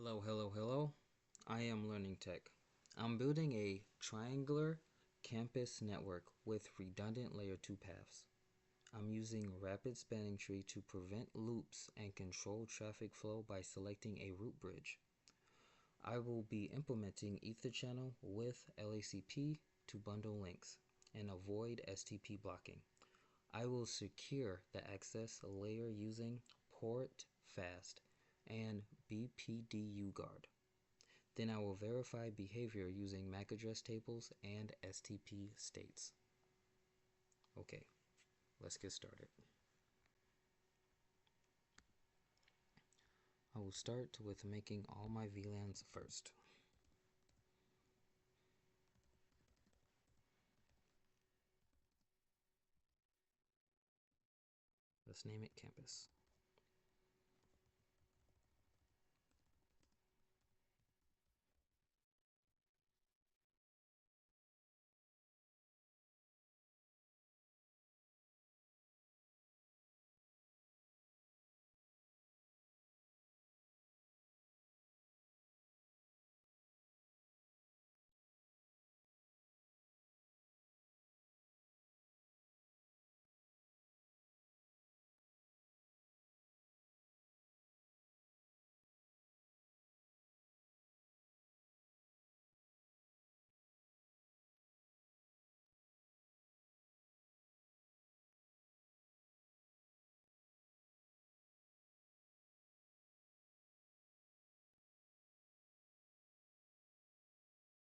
Hello, hello, hello. I am Learning Tech. I'm building a triangular campus network with redundant layer 2 paths. I'm using rapid spanning tree to prevent loops and control traffic flow by selecting a root bridge. I will be implementing EtherChannel with LACP to bundle links and avoid STP blocking. I will secure the access layer using PortFast and BPDU Guard. Then I will verify behavior using MAC address tables and STP states. Okay, let's get started. I will start with making all my VLANs first. Let's name it campus.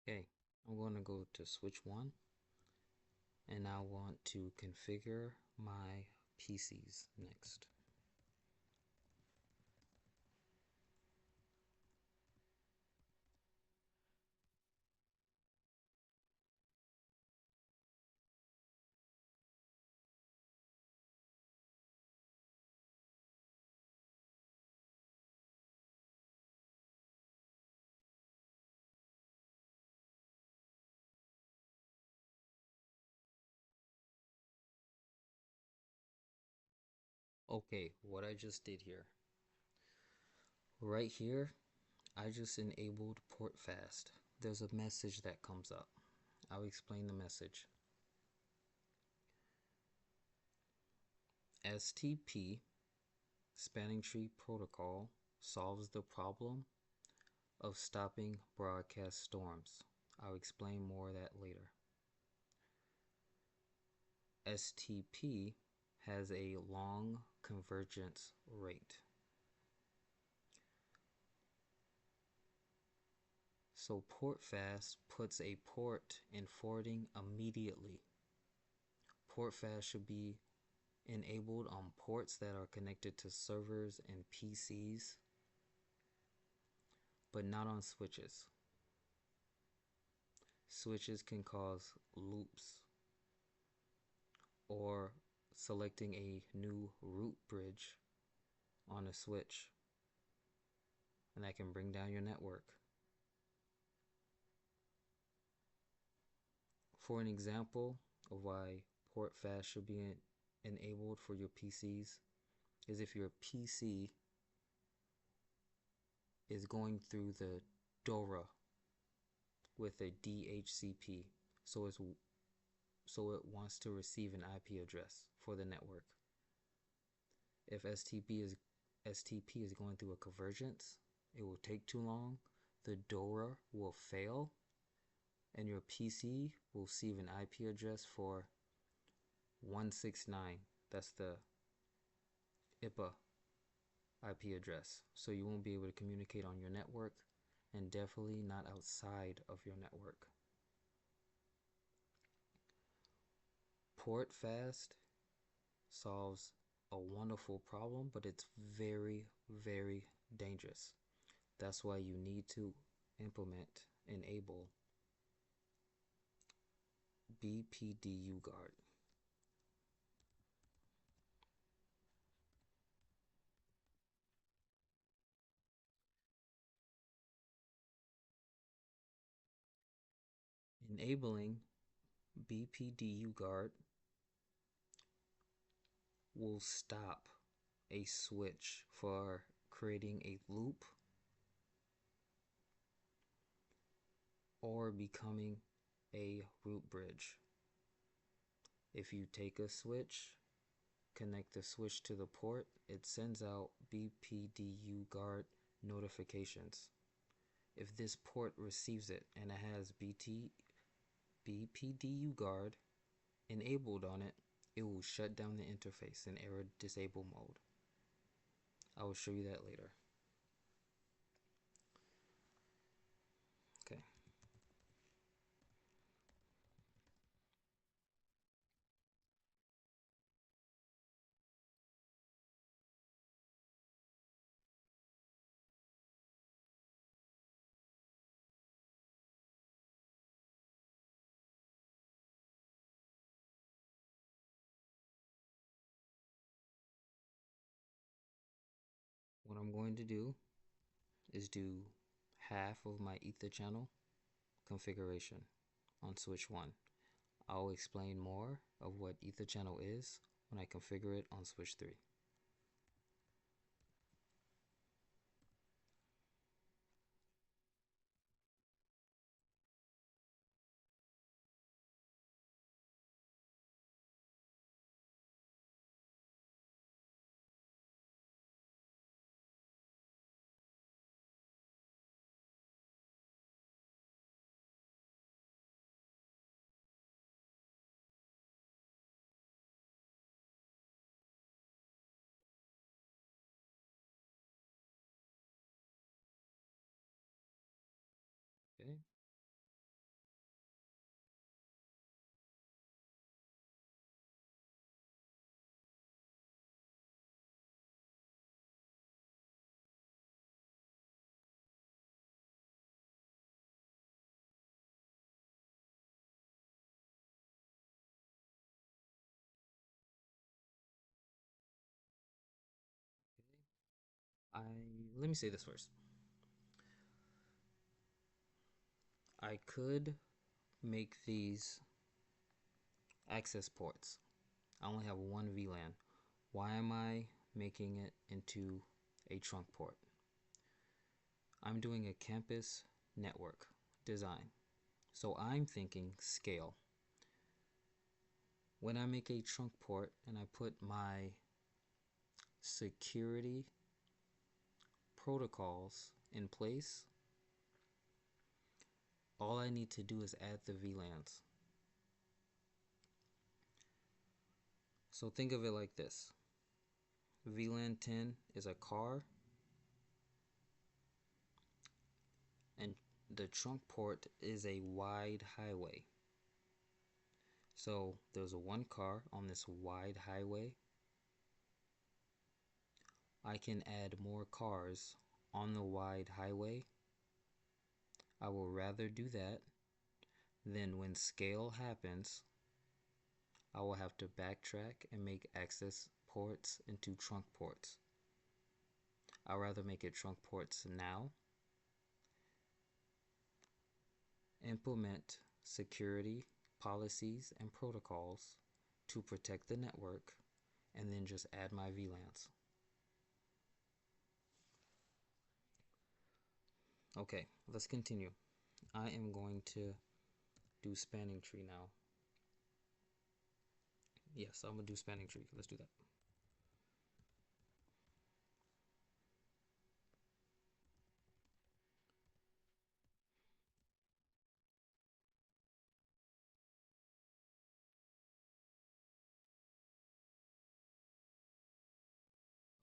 Okay, I'm going to go to switch 1 and I want to configure my PCs next. Okay, what I just did here. Right here, I just enabled PortFast. There's a message that comes up. I'll explain the message. STP, Spanning Tree Protocol, solves the problem of stopping broadcast storms. I'll explain more of that later. STP has a long convergence rate. So PortFast puts a port in forwarding immediately. PortFast should be enabled on ports that are connected to servers and PCs, but not on switches. Switches can cause loops, or selecting a new root bridge on a switch, and that can bring down your network. For an example of why PortFast should be enabled for your PCs is if your PC is going through the DORA with a DHCP, so it wants to receive an IP address for the network. If STP is going through a convergence, it will take too long, the DORA will fail, and your PC will receive an IP address for 169. That's the IPA IP address. So you won't be able to communicate on your network, and definitely not outside of your network. PortFast solves a wonderful problem, but it's very, very dangerous. That's why you need to enable BPDU Guard. Enabling BPDU Guard will stop a switch for creating a loop or becoming a root bridge. If you take a switch, connect the switch to the port, it sends out BPDU Guard notifications. If this port receives it and it has BPDU Guard enabled on it, it will shut down the interface in error disable mode. I will show you that later. Okay. What I'm going to do is do half of my EtherChannel configuration on switch 1. I'll explain more of what EtherChannel is when I configure it on switch 3. Okay. I Let me say this first. I could make these access ports. I only have one VLAN. Why am I making it into a trunk port? I'm doing a campus network design. So I'm thinking scale. When I make a trunk port and I put my security protocols in place, all I need to do is add the VLANs. So think of it like this. VLAN 10 is a car, and the trunk port is a wide highway. So there's one car on this wide highway. I can add more cars on the wide highway. I will rather do that than when scale happens, I will have to backtrack and make access ports into trunk ports. I'd rather make it trunk ports now, implement security policies and protocols to protect the network, and then just add my VLANs. Okay, let's continue. I am going to do spanning tree now. Yes, I'm gonna do spanning tree. Let's do that.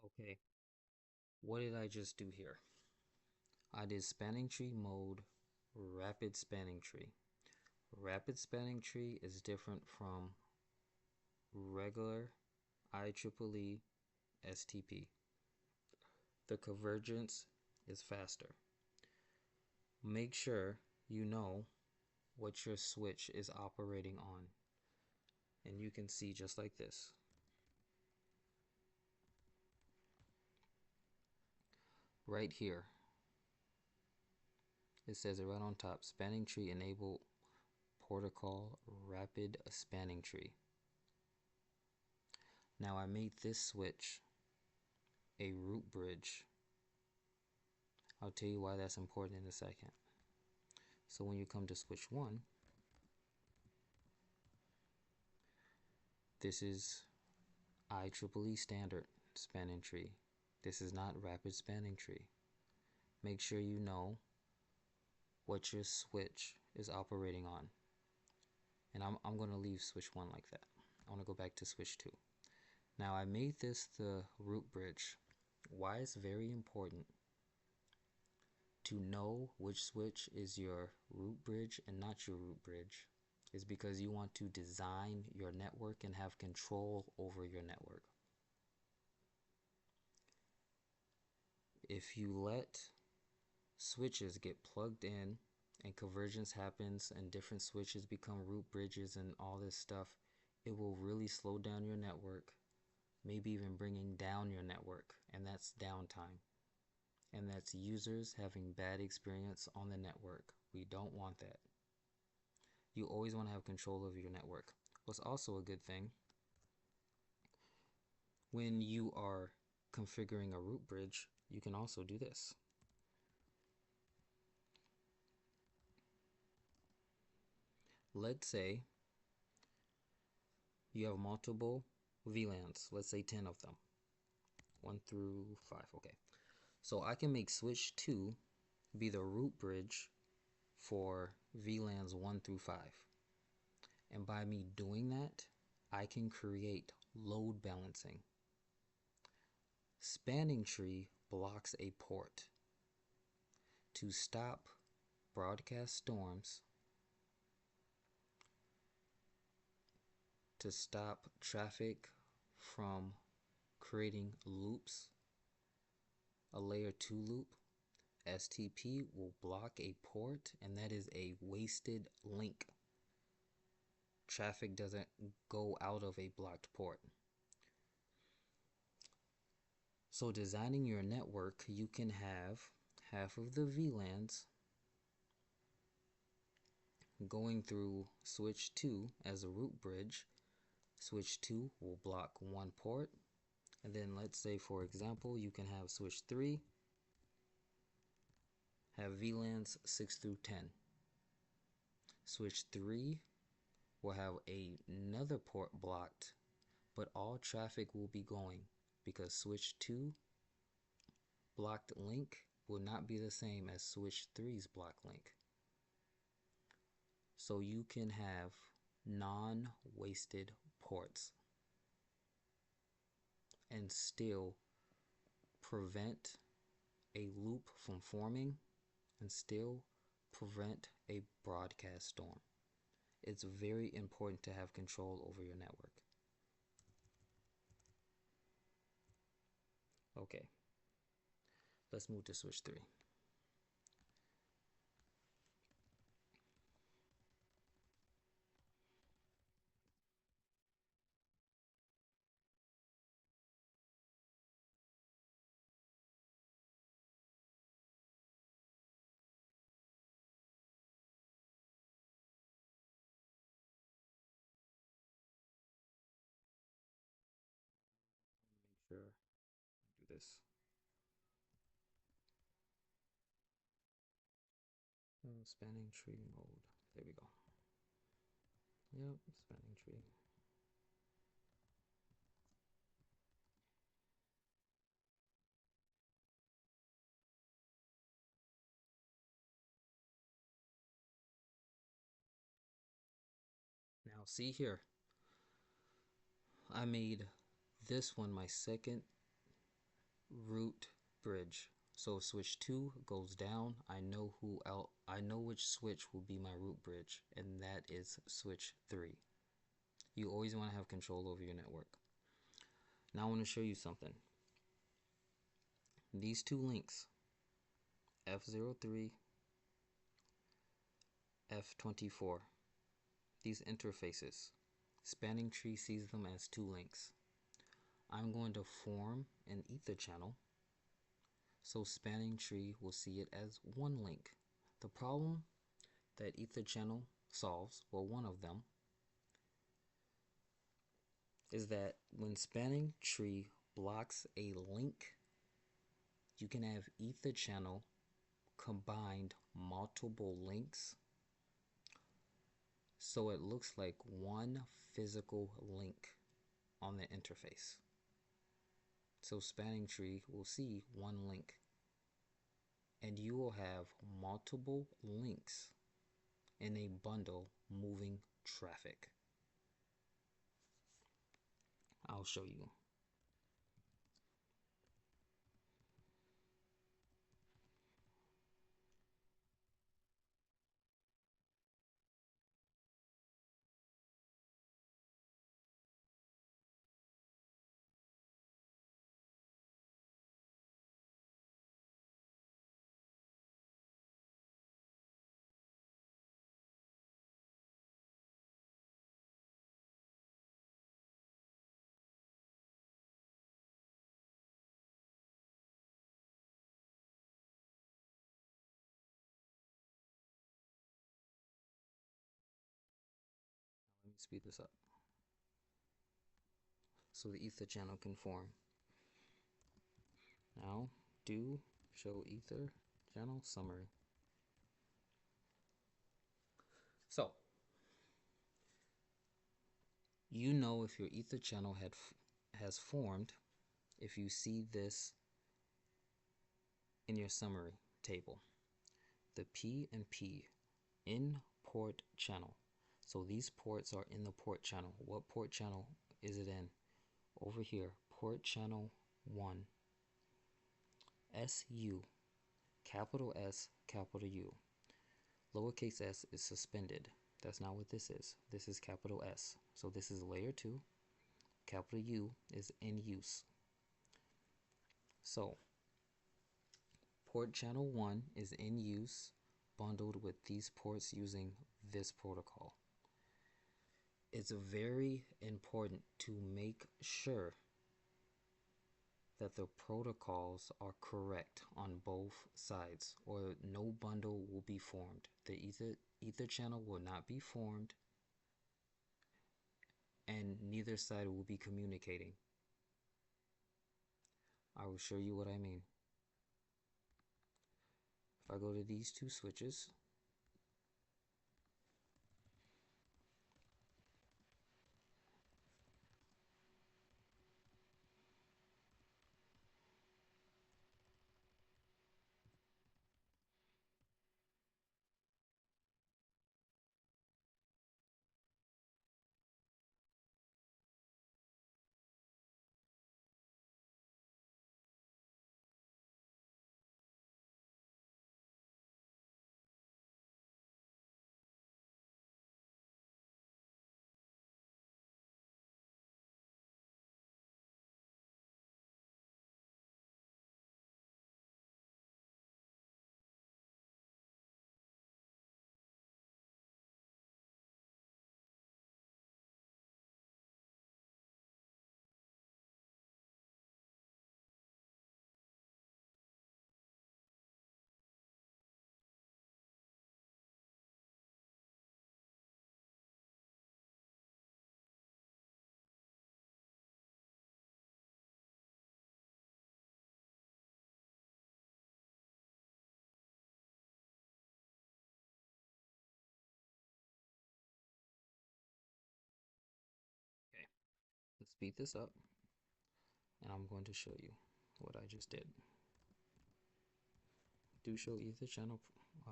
Okay, what did I just do here? I did spanning tree mode, rapid spanning tree. Rapid spanning tree is different from regular IEEE STP. The convergence is faster. Make sure you know what your switch is operating on. And you can see just like this. Right here, it says it right on top, spanning tree enable protocol rapid spanning tree. Now I made this switch a root bridge. I'll tell you why that's important in a second. So when you come to switch 1, this is IEEE standard spanning tree. This is not rapid spanning tree. Make sure you know what your switch is operating on. And I'm going to leave switch 1 like that. I want to go back to switch 2. Now I made this the root bridge. Why it's very important to know which switch is your root bridge and not your root bridge is because you want to design your network and have control over your network. If you let switches get plugged in and convergence happens and different switches become root bridges and all this stuff, it will really slow down your network, maybe even bringing down your network, and that's downtime. And that's users having bad experience on the network. We don't want that. You always want to have control over your network. What's also a good thing, when you are configuring a root bridge, you can also do this. Let's say you have multiple VLANs, let's say 10 of them, 1 through 5, okay. So I can make switch 2 be the root bridge for VLANs 1 through 5. And by me doing that, I can create load balancing. Spanning tree blocks a port to stop broadcast storms, to stop traffic from creating loops. A layer 2 loop, STP will block a port, and that is a wasted link. Traffic doesn't go out of a blocked port. So designing your network, you can have half of the VLANs going through switch 2 as a root bridge. Switch 2 will block one port, and then let's say, for example, you can have switch 3 have VLANs 6 through 10. Switch 3 will have another port blocked, but all traffic will be going because switch 2 blocked link will not be the same as switch 3's blocked link. So you can have non-wasted ports and still prevent a loop from forming and still prevent a broadcast storm. It's very important to have control over your network. Okay, let's move to switch 3. Make sure I do this. Spanning tree mode. There we go. Yep, spanning tree. Now see here, I made this one my second root bridge. So if switch 2 goes down, I know which switch will be my root bridge, and that is switch 3. You always want to have control over your network. Now I want to show you something. These two links, F03, F24, these interfaces, spanning tree sees them as two links. I'm going to form an EtherChannel, so spanning tree will see it as one link. The problem that EtherChannel solves, well, one of them, is that when spanning tree blocks a link, you can have EtherChannel combined multiple links So it looks like one physical link on the interface. So spanning tree will see one link, and you will have multiple links in a bundle moving traffic. I'll show you. Let me speed this up so the ether channel can form. Now do show ether channel summary. So you know if your ether channel has formed if you see this in your summary table. The P and P in port channel. So these ports are in the port channel. What port channel is it in? Over here, port channel 1. SU, capital S, capital U. Lowercase s is suspended. That's not what this is. This is capital S. So this is layer 2. Capital U is in use. So port channel 1 is in use, bundled with these ports using this protocol. It's very important to make sure that the protocols are correct on both sides, or no bundle will be formed. The ether channel will not be formed, and neither side will be communicating. I will show you what I mean. If I go to these two switches, okay, let's speed this up, and I'm going to show you what I just did. Do show ether channel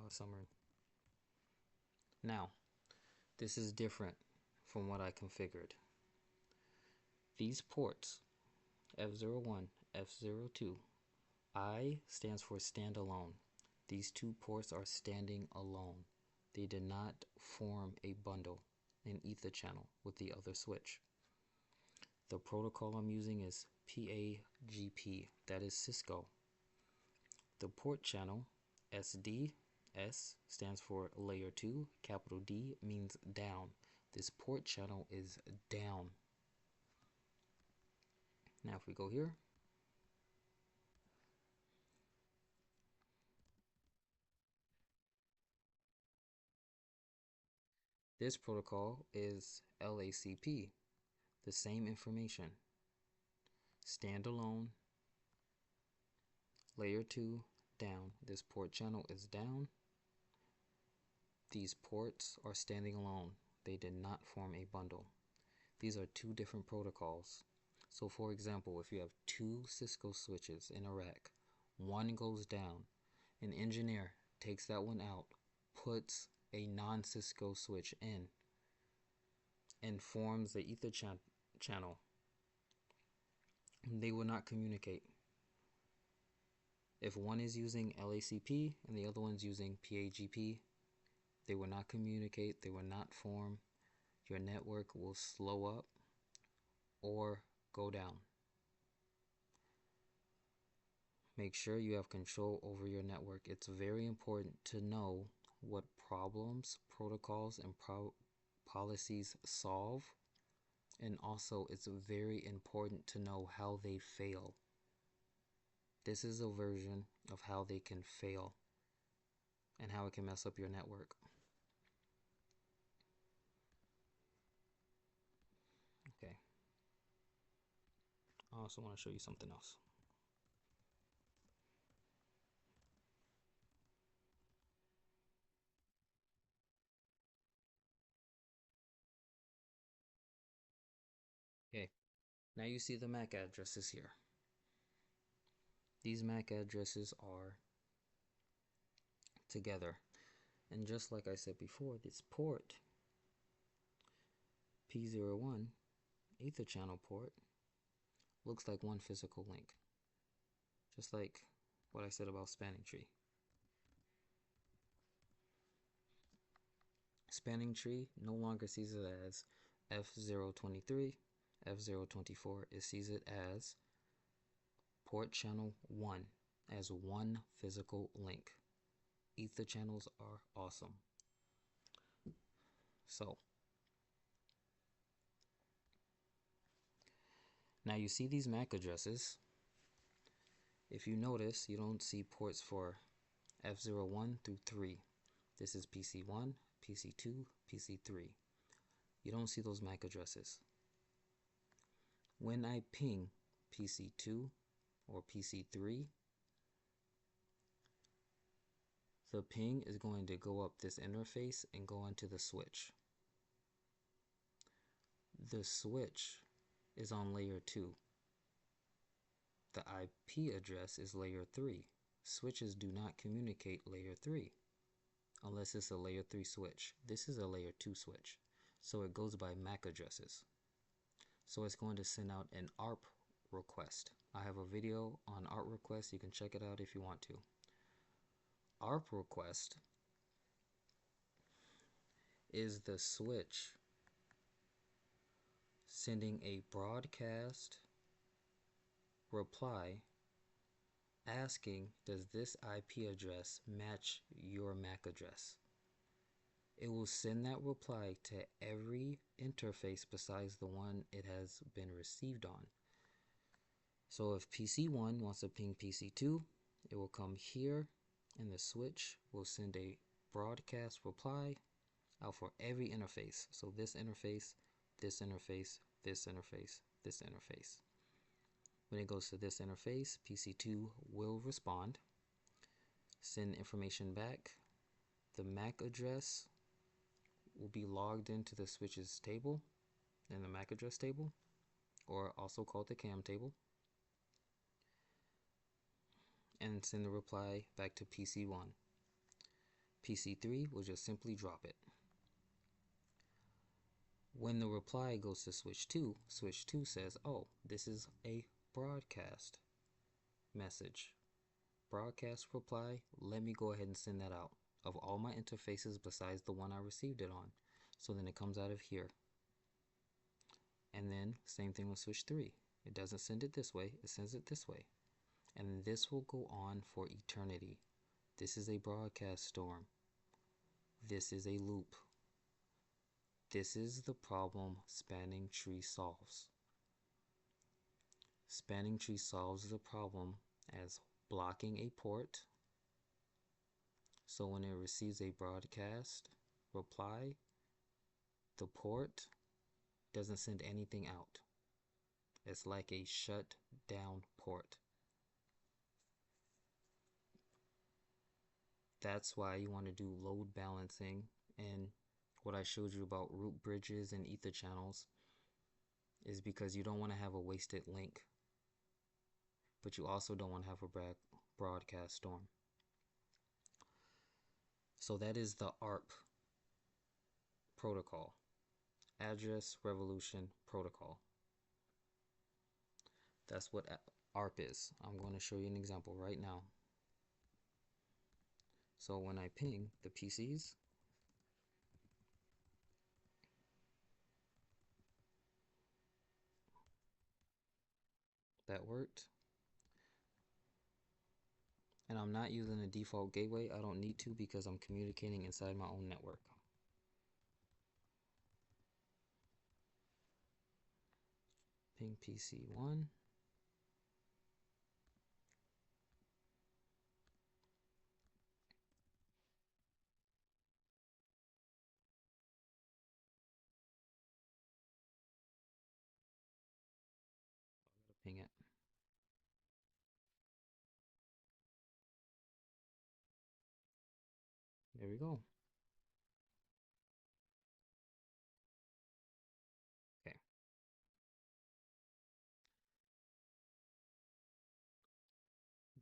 summary. Now, this is different from what I configured. These ports, F01, F02, I stands for standalone. These two ports are standing alone. They did not form a bundle, an ether channel with the other switch. The protocol I'm using is PAGP, that is Cisco. The port channel, SD, S stands for layer 2, capital D means down. This port channel is down. Now if we go here, this protocol is LACP, the same information. Standalone, layer 2, down. This port channel is down. These ports are standing alone. They did not form a bundle. These are two different protocols. So for example, if you have two Cisco switches in a rack, one goes down, an engineer takes that one out, puts a non-Cisco switch in, and forms the EtherChannel. They will not communicate. If one is using LACP and the other one's using PAGP, they will not communicate, they will not form. Your network will slow up or go down. Make sure you have control over your network. It's very important to know what problems, protocols, and policies solve. And also, it's very important to know how they fail. This is a version of how they can fail and how it can mess up your network. Okay. I also want to show you something else. Okay. Now you see the MAC addresses here. These MAC addresses are together. And just like I said before, this port, P01, EtherChannel port, looks like one physical link. Just like what I said about spanning tree. Spanning tree no longer sees it as F023, F024. It sees it as port channel 1, as one physical link. Ether channels are awesome. So, now you see these MAC addresses. If you notice, you don't see ports for F01 through 3. This is PC1, PC2, PC3. You don't see those MAC addresses. When I ping PC2 or PC3, the ping is going to go up this interface and go onto the switch. The switch is on layer 2. The IP address is layer 3. Switches do not communicate layer 3 unless it's a layer 3 switch. This is a layer 2 switch, so it goes by MAC addresses. So it's going to send out an ARP request. I have a video on ARP request. You can check it out if you want to. ARP request is the switch sending a broadcast reply asking, does this IP address match your MAC address? It will send that reply to every interface besides the one it has been received on. So if PC1 wants to ping PC2, it will come here and the switch will send a broadcast reply out for every interface. So this interface, this interface, this interface, this interface. When it goes to this interface, PC2 will respond, send information back. The MAC address will be logged into the switches table in the MAC address table, or also called the CAM table, and send the reply back to PC1. PC3 will just simply drop it. When the reply goes to switch 2 says, oh, this is a broadcast message. Broadcast reply, let me go ahead and send that out of all my interfaces besides the one I received it on. So then it comes out of here. And then same thing with switch 3. It doesn't send it this way, it sends it this way. And this will go on for eternity. This is a broadcast storm. This is a loop. This is the problem spanning tree solves. Spanning tree solves the problem as blocking a port. So when it receives a broadcast reply, the port doesn't send anything out. It's like a shut down port. That's why you want to do load balancing and what I showed you about root bridges and ether channels is because you don't want to have a wasted link, but you also don't want to have a broadcast storm. So that is the ARP protocol, Address Revolution Protocol. That's what ARP is. I'm going to show you an example right now. So when I ping the PCs, that worked. And I'm not using the default gateway. I don't need to because I'm communicating inside my own network. Ping PC1. Ping it. There we go. Okay.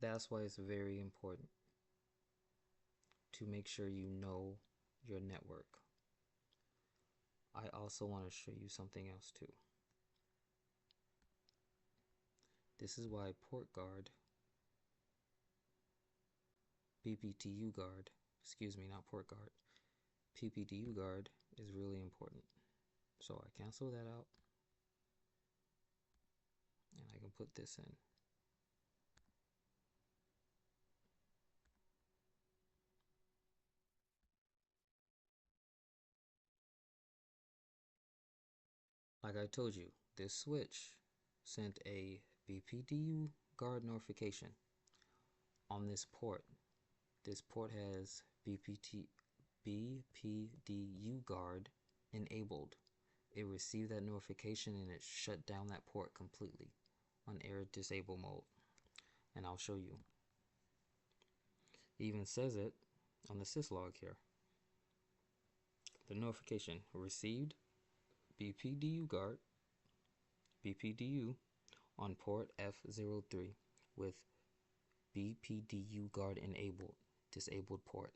That's why it's very important to make sure you know your network. I also want to show you something else too. This is why Port Guard, BPDU Guard, excuse me, not Port Guard, PPDU Guard is really important. So I cancel that out and I can put this in. Like I told you, this switch sent a BPDU Guard notification on this port. This port has BPDU Guard enabled. It received that notification and it shut down that port completely on error disable mode. And I'll show you. It even says it on the syslog here. The notification received BPDU Guard, BPDU on port F03 with BPDU Guard enabled, disabled port.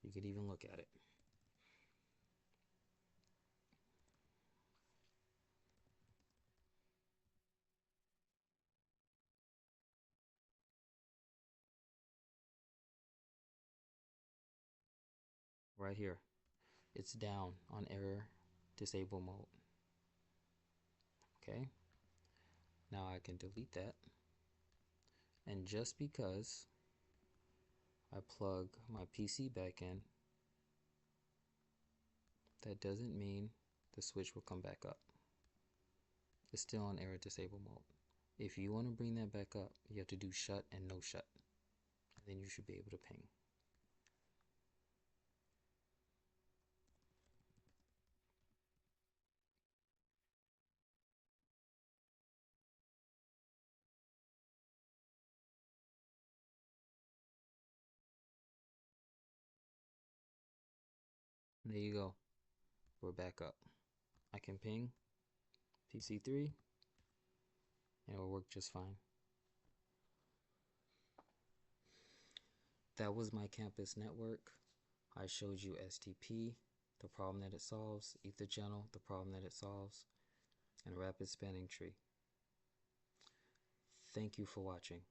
You could even look at it. Right here, it's down on error disable mode. Okay, now I can delete that. And just because I plug my PC back in, that doesn't mean the switch will come back up. It's still on error disable mode. If you want to bring that back up, you have to do shut and no shut. And then you should be able to ping. There you go. We're back up. I can ping PC3 and it will work just fine. That was my campus network. I showed you STP, the problem that it solves, EtherChannel, the problem that it solves, and rapid spanning tree. Thank you for watching.